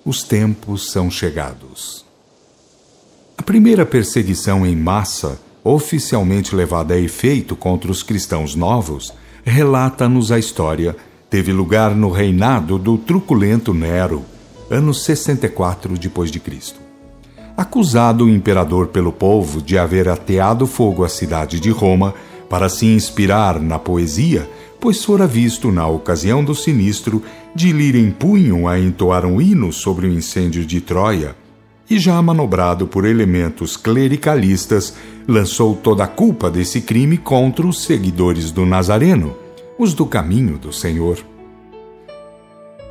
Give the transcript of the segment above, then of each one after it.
Os tempos são chegados. A primeira perseguição em massa, oficialmente levada a efeito contra os cristãos novos, relata-nos a história, teve lugar no reinado do truculento Nero, ano 64 d.C. Acusado o imperador pelo povo de haver ateado fogo à cidade de Roma para se inspirar na poesia, pois fora visto, na ocasião do sinistro, de lira em punho a entoar um hino sobre o incêndio de Troia, e já manobrado por elementos clericalistas, lançou toda a culpa desse crime contra os seguidores do Nazareno, os do caminho do Senhor.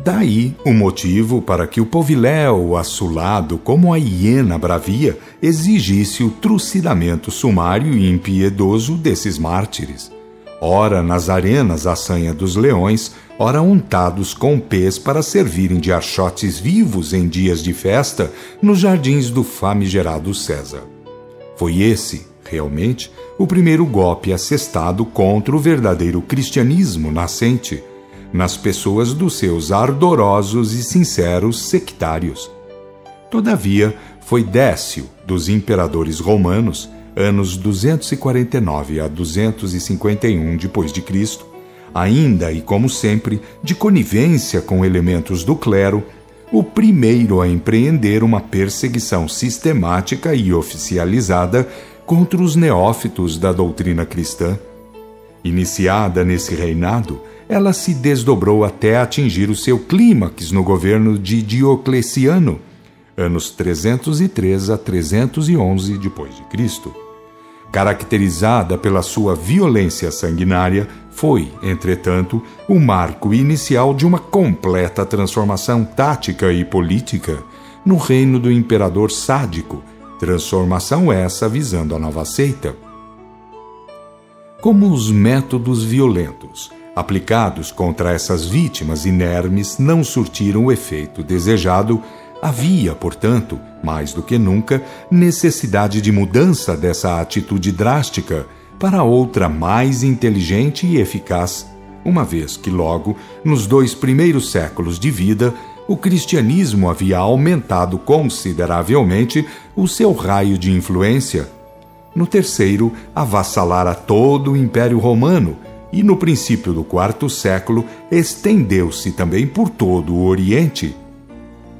Daí o motivo para que o poviléu assulado como a hiena bravia exigisse o trucidamento sumário e impiedoso desses mártires, ora nas arenas à sanha dos leões, ora untados com pés para servirem de archotes vivos em dias de festa nos jardins do famigerado César. Foi esse, realmente, o primeiro golpe assestado contra o verdadeiro cristianismo nascente, nas pessoas dos seus ardorosos e sinceros sectários. Todavia, foi Décio, dos imperadores romanos, anos 249 a 251 d.C., ainda e como sempre, de conivência com elementos do clero, o primeiro a empreender uma perseguição sistemática e oficializada contra os neófitos da doutrina cristã. Iniciada nesse reinado, ela se desdobrou até atingir o seu clímax no governo de Diocleciano, anos 303 a 311 d.C. Caracterizada pela sua violência sanguinária, foi, entretanto, o marco inicial de uma completa transformação tática e política no reino do imperador sádico, transformação essa visando a nova seita. Como os métodos violentos aplicados contra essas vítimas inermes não surtiram o efeito desejado, havia, portanto, mais do que nunca, necessidade de mudança dessa atitude drástica para outra mais inteligente e eficaz, uma vez que logo, nos 2 primeiros séculos de vida, o cristianismo havia aumentado consideravelmente o seu raio de influência. No terceiro, avassalara todo o Império Romano, e no princípio do 4º século estendeu-se também por todo o Oriente.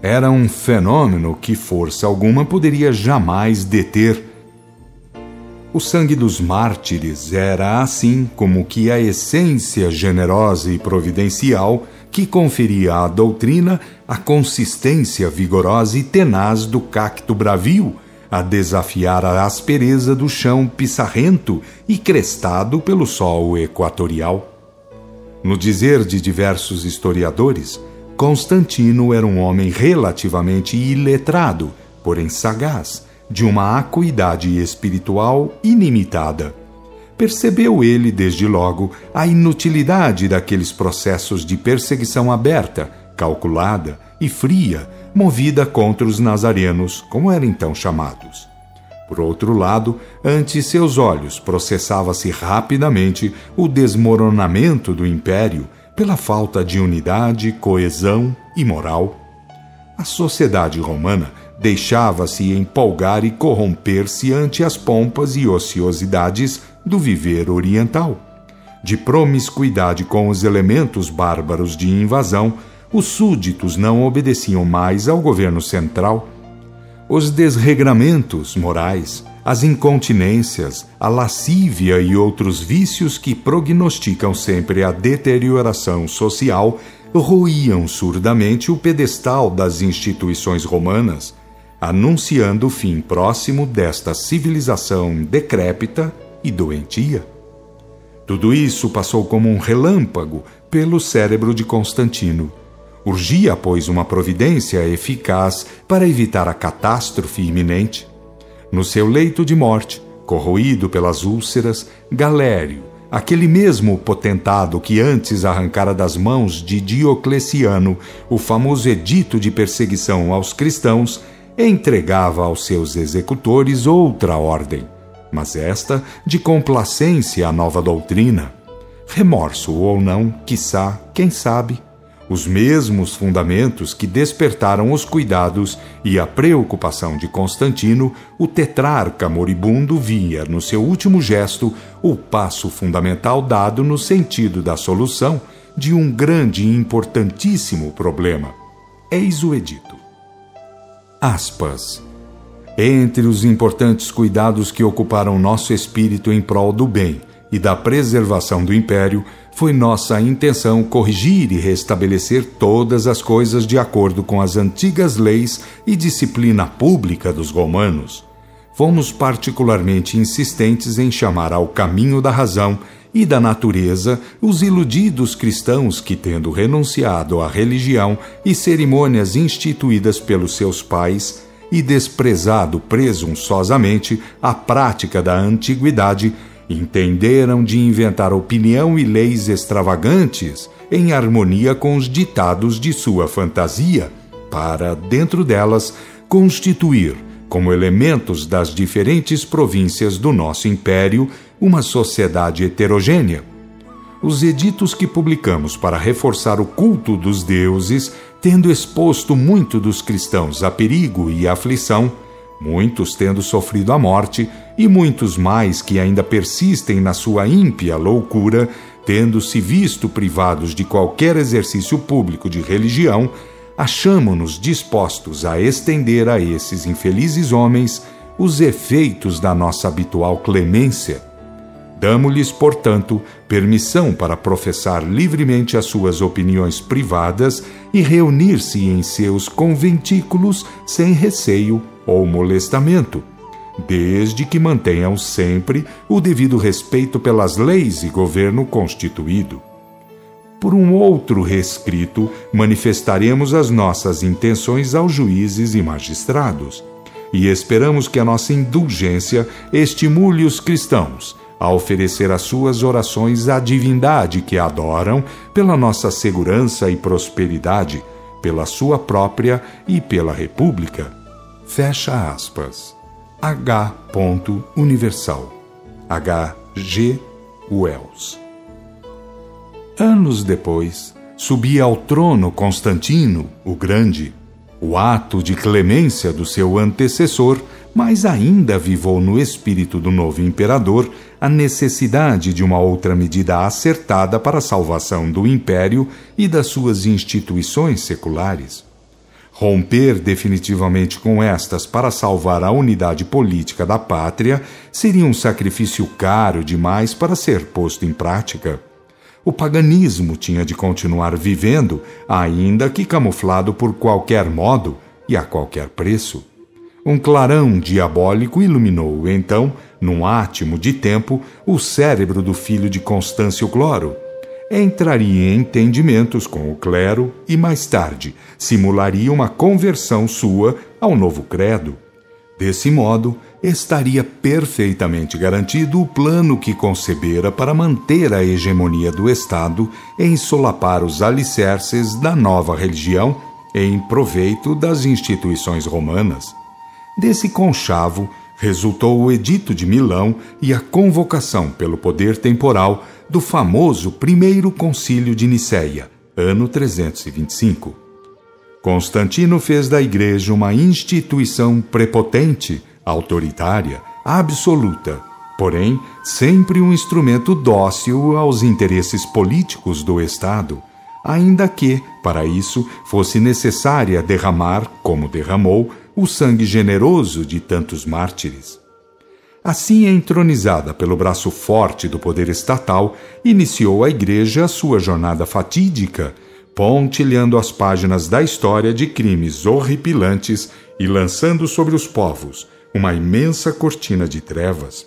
Era um fenômeno que força alguma poderia jamais deter. O sangue dos mártires era, assim, como que a essência generosa e providencial que conferia à doutrina a consistência vigorosa e tenaz do cacto bravio, a desafiar a aspereza do chão pissarrento e crestado pelo sol equatorial. No dizer de diversos historiadores, Constantino era um homem relativamente iletrado, porém sagaz, de uma acuidade espiritual ilimitada. Percebeu ele, desde logo, a inutilidade daqueles processos de perseguição aberta, calculada e fria, movida contra os nazarenos, como eram então chamados. Por outro lado, ante seus olhos processava-se rapidamente o desmoronamento do império pela falta de unidade, coesão e moral. A sociedade romana deixava-se empolgar e corromper-se ante as pompas e ociosidades do viver oriental. De promiscuidade com os elementos bárbaros de invasão, os súditos não obedeciam mais ao governo central. Os desregramentos morais, as incontinências, a lascívia e outros vícios que prognosticam sempre a deterioração social roíam surdamente o pedestal das instituições romanas, anunciando o fim próximo desta civilização decrépita e doentia. Tudo isso passou como um relâmpago pelo cérebro de Constantino. Urgia, pois, uma providência eficaz para evitar a catástrofe iminente. No seu leito de morte, corroído pelas úlceras, Galério, aquele mesmo potentado que antes arrancara das mãos de Diocleciano o famoso edito de perseguição aos cristãos, entregava aos seus executores outra ordem, mas esta de complacência à nova doutrina. Remorso ou não, quiçá, quem sabe, os mesmos fundamentos que despertaram os cuidados e a preocupação de Constantino. O tetrarca moribundo via no seu último gesto o passo fundamental dado no sentido da solução de um grande e importantíssimo problema. Eis o edito. Aspas. Entre os importantes cuidados que ocuparam nosso espírito em prol do bem e da preservação do império, foi nossa intenção corrigir e restabelecer todas as coisas de acordo com as antigas leis e disciplina pública dos romanos. Fomos particularmente insistentes em chamar ao caminho da razão e da natureza os iludidos cristãos que, tendo renunciado à religião e cerimônias instituídas pelos seus pais e desprezado presunçosamente a prática da antiguidade, entenderam de inventar opinião e leis extravagantes em harmonia com os ditados de sua fantasia, para, dentro delas, constituir, como elementos das diferentes províncias do nosso império, uma sociedade heterogênea. Os editos que publicamos para reforçar o culto dos deuses, tendo exposto muito dos cristãos a perigo e aflição, muitos tendo sofrido a morte, e muitos mais que ainda persistem na sua ímpia loucura, tendo-se visto privados de qualquer exercício público de religião, achamo-nos dispostos a estender a esses infelizes homens os efeitos da nossa habitual clemência. Damo-lhes, portanto, permissão para professar livremente as suas opiniões privadas e reunir-se em seus conventículos sem receio ou molestamento, desde que mantenham sempre o devido respeito pelas leis e governo constituído. Por um outro rescrito, manifestaremos as nossas intenções aos juízes e magistrados, e esperamos que a nossa indulgência estimule os cristãos a oferecer as suas orações à divindade que adoram pela nossa segurança e prosperidade, pela sua própria e pela República. Fecha aspas. H. Universal. H.G. Wells. Anos depois, subia ao trono Constantino, o Grande. O ato de clemência do seu antecessor, mas ainda avivou no espírito do novo imperador a necessidade de uma outra medida acertada para a salvação do império e das suas instituições seculares. Romper definitivamente com estas para salvar a unidade política da pátria seria um sacrifício caro demais para ser posto em prática. O paganismo tinha de continuar vivendo, ainda que camuflado por qualquer modo e a qualquer preço. Um clarão diabólico iluminou, então, num átimo de tempo, o cérebro do filho de Constâncio Cloro. Entraria em entendimentos com o clero e, mais tarde, simularia uma conversão sua ao novo credo. Desse modo, estaria perfeitamente garantido o plano que concebera para manter a hegemonia do Estado em solapar os alicerces da nova religião em proveito das instituições romanas. Desse conchavo resultou o Edito de Milão e a convocação pelo poder temporal do famoso Primeiro Concílio de Nicéia, ano 325. Constantino fez da Igreja uma instituição prepotente, autoritária, absoluta, porém sempre um instrumento dócil aos interesses políticos do Estado, ainda que, para isso, fosse necessária derramar, como derramou, o sangue generoso de tantos mártires. Assim entronizada pelo braço forte do poder estatal, iniciou a Igreja a sua jornada fatídica, pontilhando as páginas da história de crimes horripilantes e lançando sobre os povos uma imensa cortina de trevas.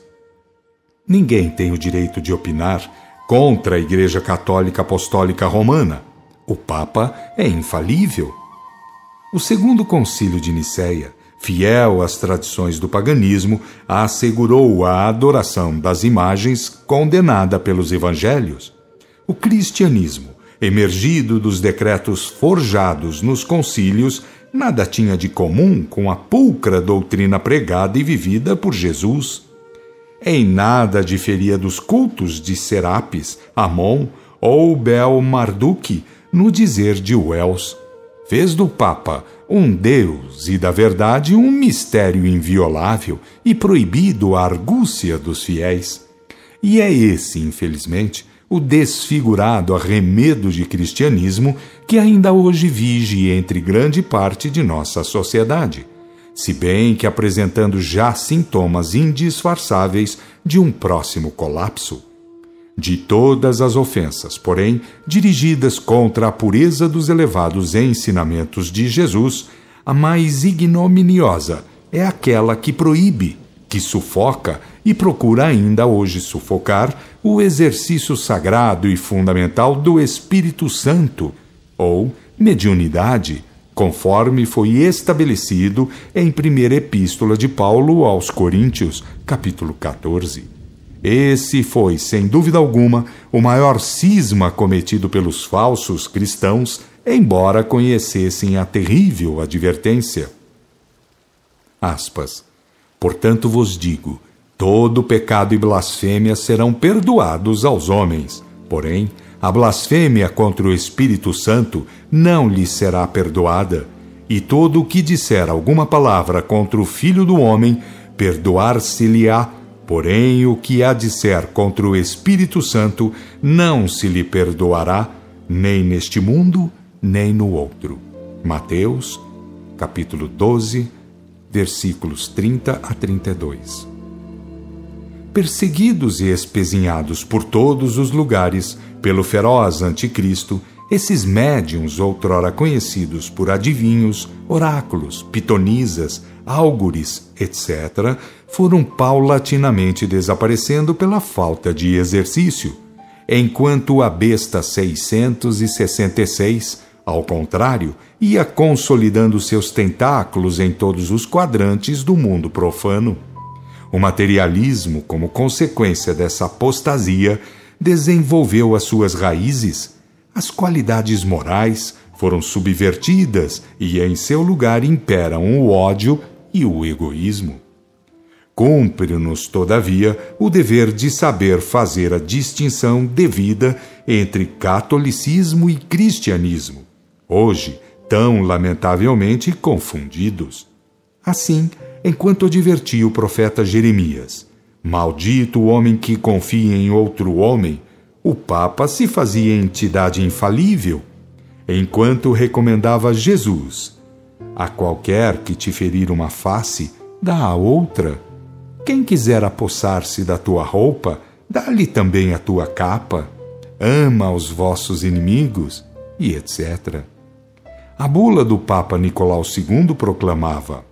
Ninguém tem o direito de opinar contra a Igreja Católica Apostólica Romana. O Papa é infalível. O Segundo Concílio de Nicéia, fiel às tradições do paganismo, assegurou a adoração das imagens condenada pelos evangelhos. O cristianismo, emergido dos decretos forjados nos concílios, nada tinha de comum com a pulcra doutrina pregada e vivida por Jesus. Em nada diferia dos cultos de Serapis, Amon ou Bel-Marduk, no dizer de Wells, fez do Papa um Deus e da verdade um mistério inviolável e proibido à argúcia dos fiéis. E é esse, infelizmente, o desfigurado arremedo de cristianismo que ainda hoje vige entre grande parte de nossa sociedade, se bem que apresentando já sintomas indisfarçáveis de um próximo colapso. De todas as ofensas, porém, dirigidas contra a pureza dos elevados ensinamentos de Jesus, a mais ignominiosa é aquela que proíbe, que sufoca e procura ainda hoje sufocar o exercício sagrado e fundamental do Espírito Santo, ou mediunidade, conforme foi estabelecido em primeira epístola de Paulo aos Coríntios, capítulo 14. Esse foi, sem dúvida alguma, o maior cisma cometido pelos falsos cristãos, embora conhecessem a terrível advertência. Aspas. Portanto vos digo, todo pecado e blasfêmia serão perdoados aos homens, porém, a blasfêmia contra o Espírito Santo não lhe será perdoada, e todo o que disser alguma palavra contra o Filho do Homem, perdoar-se-lhe-á, porém o que há disser contra o Espírito Santo não se lhe perdoará, nem neste mundo, nem no outro. Mateus, capítulo 12, versículos 30 a 32. Perseguidos e espezinhados por todos os lugares pelo feroz anticristo, esses médiuns, outrora conhecidos por adivinhos, oráculos, pitonisas, álgures, etc., foram paulatinamente desaparecendo pela falta de exercício, enquanto a besta 666, ao contrário, ia consolidando seus tentáculos em todos os quadrantes do mundo profano. O materialismo, como consequência dessa apostasia, desenvolveu as suas raízes. As qualidades morais foram subvertidas e em seu lugar imperam o ódio e o egoísmo. Cumpre-nos, todavia, o dever de saber fazer a distinção devida entre catolicismo e cristianismo, hoje tão lamentavelmente confundidos. Assim, enquanto advertia o profeta Jeremias, maldito o homem que confia em outro homem, o Papa se fazia entidade infalível, enquanto recomendava Jesus, a qualquer que te ferir uma face, dá a outra. Quem quiser apossar-se da tua roupa, dá-lhe também a tua capa. Ama os vossos inimigos, e etc. A bula do Papa Nicolau II proclamava,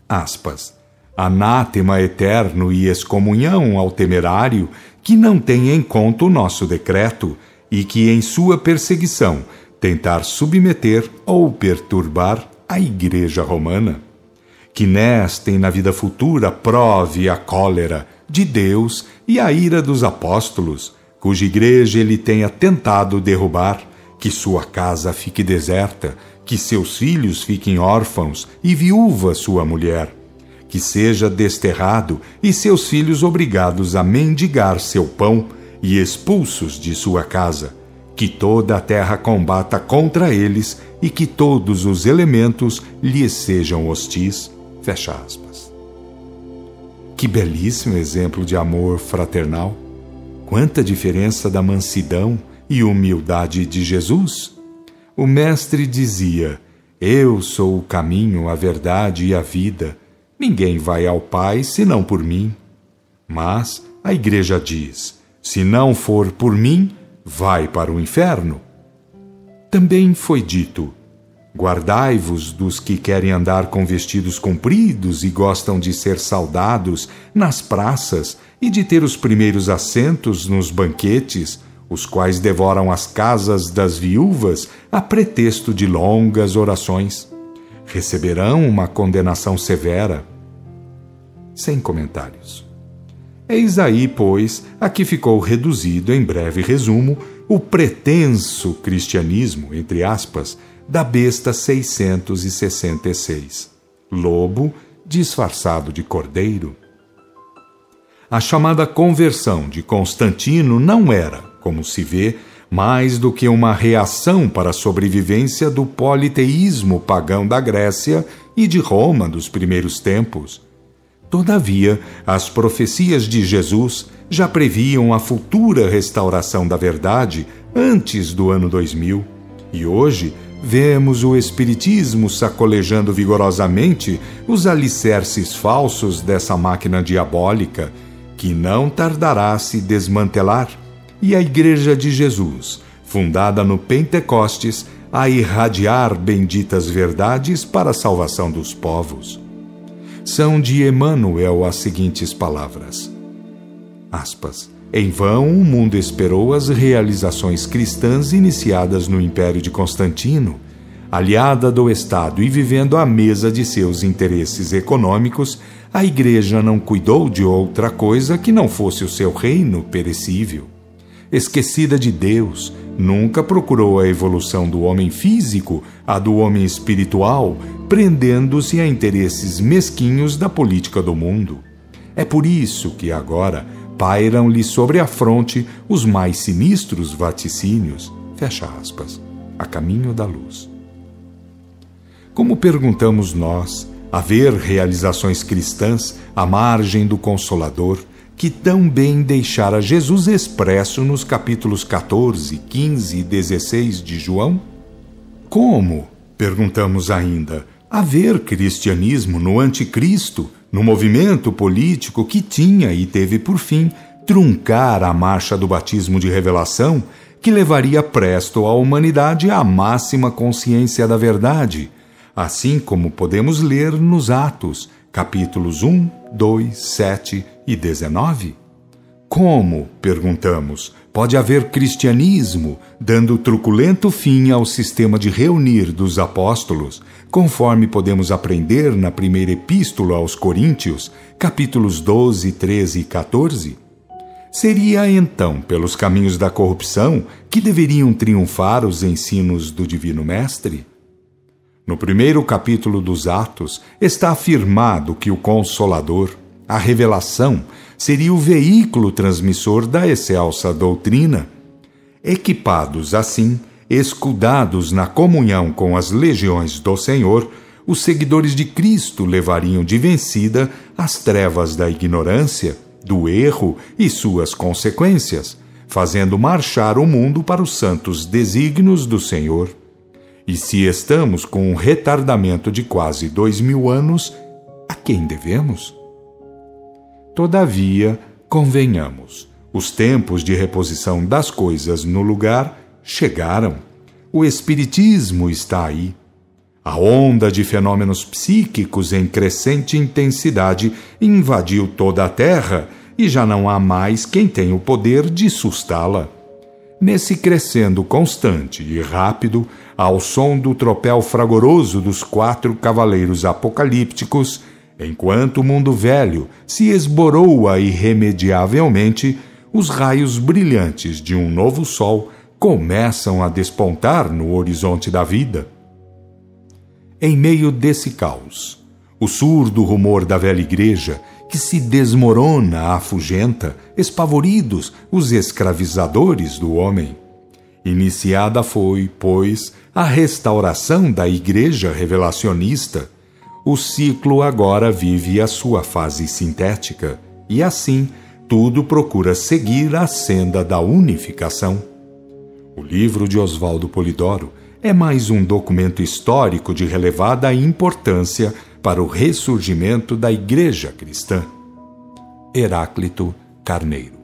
aspas, anátema eterno e excomunhão ao temerário que não tem em conta o nosso decreto e que em sua perseguição tentar submeter ou perturbar a Igreja Romana. Que nesta e na vida futura prove a cólera de Deus e a ira dos apóstolos, cuja igreja ele tenha tentado derrubar, que sua casa fique deserta, que seus filhos fiquem órfãos e viúva sua mulher, que seja desterrado e seus filhos obrigados a mendigar seu pão e expulsos de sua casa, que toda a terra combata contra eles e que todos os elementos lhes sejam hostis. Fecha aspas. Que belíssimo exemplo de amor fraternal! Quanta diferença da mansidão e humildade de Jesus! O Mestre dizia, eu sou o caminho, a verdade e a vida. Ninguém vai ao Pai senão por mim. Mas a Igreja diz, se não for por mim, vai para o inferno. Também foi dito, guardai-vos dos que querem andar com vestidos compridos e gostam de ser saudados nas praças e de ter os primeiros assentos nos banquetes, os quais devoram as casas das viúvas a pretexto de longas orações. Receberão uma condenação severa. Sem comentários. Eis aí, pois, a que ficou reduzido, em breve resumo, o pretenso cristianismo, entre aspas, da besta 666, lobo disfarçado de cordeiro. A chamada conversão de Constantino não era, como se vê, mais do que uma reação para a sobrevivência do politeísmo pagão da Grécia e de Roma dos primeiros tempos. Todavia, as profecias de Jesus já previam a futura restauração da verdade antes do ano 2000, e hoje vemos o Espiritismo sacolejando vigorosamente os alicerces falsos dessa máquina diabólica, que não tardará a se desmantelar, e a Igreja de Jesus, fundada no Pentecostes, a irradiar benditas verdades para a salvação dos povos. São de Emmanuel as seguintes palavras. Aspas. Em vão o mundo esperou as realizações cristãs iniciadas no Império de Constantino, aliada do Estado e vivendo à mesa de seus interesses econômicos, a Igreja não cuidou de outra coisa que não fosse o seu reino perecível. Esquecida de Deus, nunca procurou a evolução do homem físico, a do homem espiritual, prendendo-se a interesses mesquinhos da política do mundo. É por isso que agora pairam-lhe sobre a fronte os mais sinistros vaticínios, fecha aspas, a caminho da luz. Como perguntamos nós, haver realizações cristãs à margem do Consolador, que tão bem deixara Jesus expresso nos capítulos 14, 15 e 16 de João? Como, perguntamos ainda, haver cristianismo no anticristo, no movimento político que tinha e teve por fim truncar a marcha do batismo de revelação, que levaria presto a humanidade à máxima consciência da verdade, assim como podemos ler nos Atos, capítulos 1, 2, 7 e 19? Como, perguntamos, pode haver cristianismo dando truculento fim ao sistema de reunir dos apóstolos, conforme podemos aprender na primeira epístola aos Coríntios, capítulos 12, 13 e 14? Seria então pelos caminhos da corrupção que deveriam triunfar os ensinos do Divino Mestre? No primeiro capítulo dos Atos está afirmado que o Consolador, a revelação, seria o veículo transmissor da excelsa doutrina. Equipados assim, escudados na comunhão com as legiões do Senhor, os seguidores de Cristo levariam de vencida as trevas da ignorância, do erro e suas consequências, fazendo marchar o mundo para os santos desígnios do Senhor. E se estamos com um retardamento de quase 2000 anos, a quem devemos? Todavia, convenhamos, os tempos de reposição das coisas no lugar chegaram. O Espiritismo está aí. A onda de fenômenos psíquicos em crescente intensidade invadiu toda a Terra e já não há mais quem tenha o poder de sustá-la. Nesse crescendo constante e rápido, ao som do tropel fragoroso dos 4 cavaleiros apocalípticos, enquanto o mundo velho se esboroa irremediavelmente, os raios brilhantes de um novo sol começam a despontar no horizonte da vida. Em meio desse caos, o surdo rumor da velha igreja, que se desmorona afugenta, espavoridos, os escravizadores do homem. Iniciada foi, pois, a restauração da igreja revelacionista. O ciclo agora vive a sua fase sintética, e assim tudo procura seguir a senda da unificação. O livro de Oswaldo Polidoro é mais um documento histórico de relevada importância para o ressurgimento da Igreja Cristã. Heráclito Carneiro.